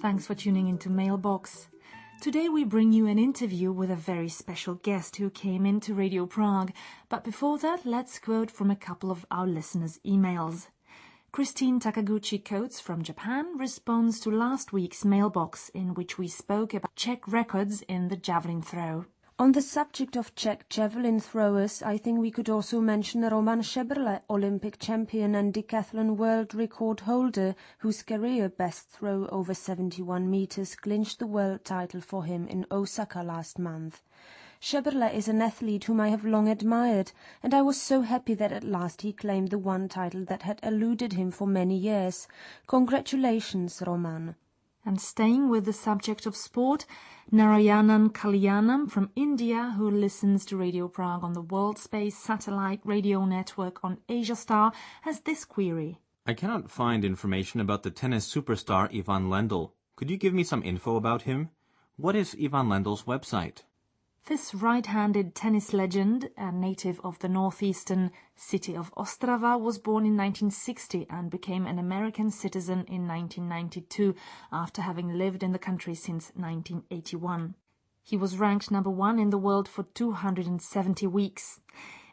Thanks for tuning into Mailbox. Today we bring you an interview with a very special guest who came into Radio Prague. But before that, let's quote from a couple of our listeners' emails. Christine Takaguchi quotes from Japan responds to last week's Mailbox in which we spoke about Czech records in the javelin throw. On the subject of Czech javelin throwers, I think we could also mention Roman Šebrle, Olympic champion and decathlon world record holder, whose career best throw over 71 meters clinched the world title for him in Osaka last month. Šebrle is an athlete whom I have long admired, and I was so happy that at last he claimed the one title that had eluded him for many years. Congratulations, Roman. And staying with the subject of sport, Narayanan Kalyanam from India, who listens to Radio Prague on the World Space Satellite Radio Network on AsiaStar, has this query. I cannot find information about the tennis superstar Ivan Lendl. Could you give me some info about him? What is Ivan Lendl's website? This right-handed tennis legend, a native of the northeastern city of Ostrava, was born in 1960 and became an American citizen in 1992 after having lived in the country since 1981. He was ranked number 1 in the world for 270 weeks.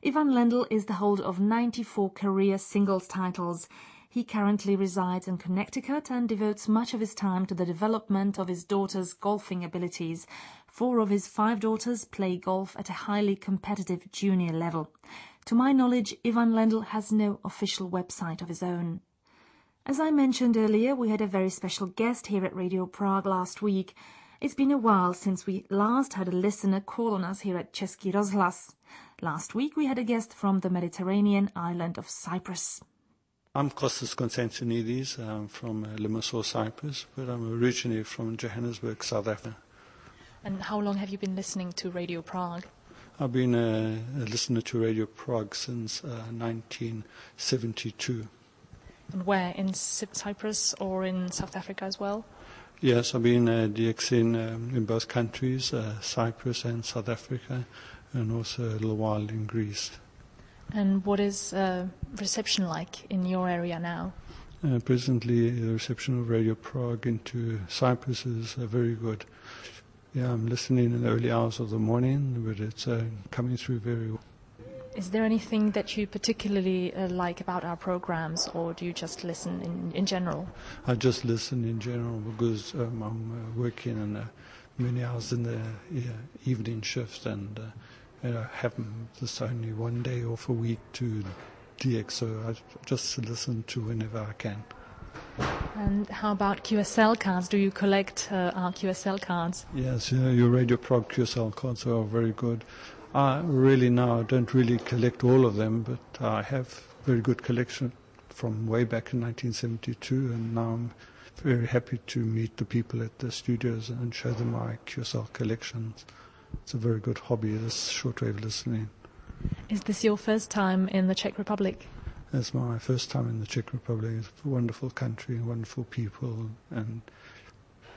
Ivan Lendl is the holder of 94 career singles titles. He currently resides in Connecticut and devotes much of his time to the development of his daughter's golfing abilities. 4 of his 5 daughters play golf at a highly competitive junior level. To my knowledge, Ivan Lendl has no official website of his own. As I mentioned earlier, we had a very special guest here at Radio Prague last week. It's been a while since we last had a listener call on us here at Český rozhlas. Last week we had a guest from the Mediterranean island of Cyprus. I'm Kostas Konstantinidis. I'm from Limassol, Cyprus, but I'm originally from Johannesburg, South Africa. And how long have you been listening to Radio Prague? I've been a listener to Radio Prague since 1972. And where? In Cyprus or in South Africa as well? Yes, I've been DXing in both countries, Cyprus and South Africa, and also a little while in Greece. And what is reception like in your area now? Presently, the reception of Radio Prague into Cyprus is very good. Yeah, I'm listening in the early hours of the morning, but it's coming through very well. Is there anything that you particularly like about our programs, or do you just listen in general? I just listen in general because I'm working in many hours in the evening shift, and I have this only one day off a week to DX, so I just listen to whenever I can. And how about QSL cards? Do you collect our QSL cards? Yes, your Radio Prague QSL cards are very good. Really now I don't really collect all of them, but I have very good collection from way back in 1972, and now I'm very happy to meet the people at the studios and show them my QSL collections. It's a very good hobby, this shortwave listening. Is this your first time in the Czech Republic? It's my first time in the Czech Republic. It's a wonderful country, wonderful people, and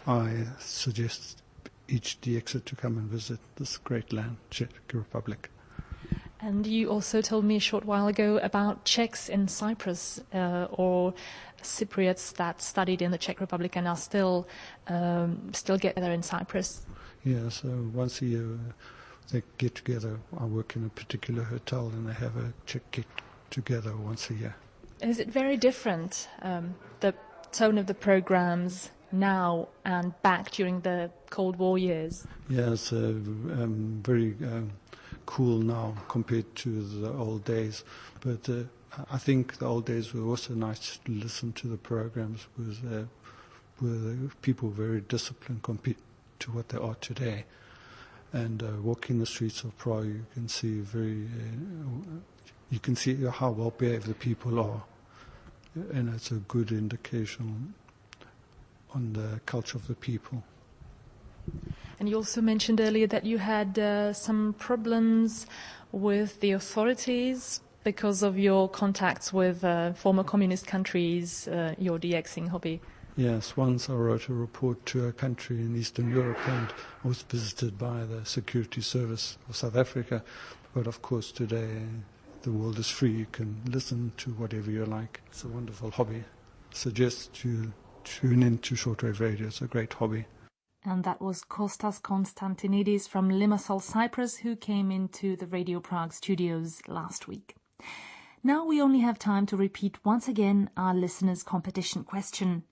I suggest each DXer to come and visit this great land, Czech Republic. And you also told me a short while ago about Czechs in Cyprus, or Cypriots that studied in the Czech Republic and are still get there in Cyprus. Yeah, so once a year they get together. I work in a particular hotel and they have a Czech get together once a year. Is it very different, the tone of the programs now and back during the Cold War years? Yeah, it's very cool now compared to the old days. But I think the old days were also nice to listen to the programs because were people very disciplined compared to what they are today. And walking the streets of Prague, you can see how well behaved the people are, and it's a good indication on the culture of the people. And you also mentioned earlier that you had some problems with the authorities because of your contacts with former communist countries, your DXing hobby. Yes, once I wrote a report to a country in Eastern Europe and I was visited by the security service of South Africa. But of course today the world is free, you can listen to whatever you like. It's a wonderful hobby. I suggest you tune into shortwave radio. It's a great hobby. And that was Kostas Konstantinidis from Limassol, Cyprus, who came into the Radio Prague studios last week. Now we only have time to repeat once again our listeners' competition question.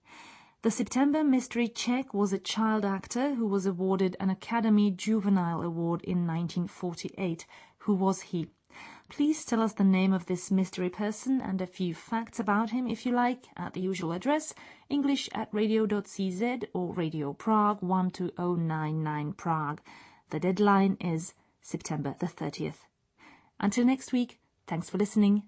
The September Mystery Czech was a child actor who was awarded an Academy Juvenile Award in 1948. Who was he? Please tell us the name of this mystery person and a few facts about him if you like, at the usual address, english@radio.cz or Radio Prague 12099 Prague. The deadline is September the 30th. Until next week, thanks for listening.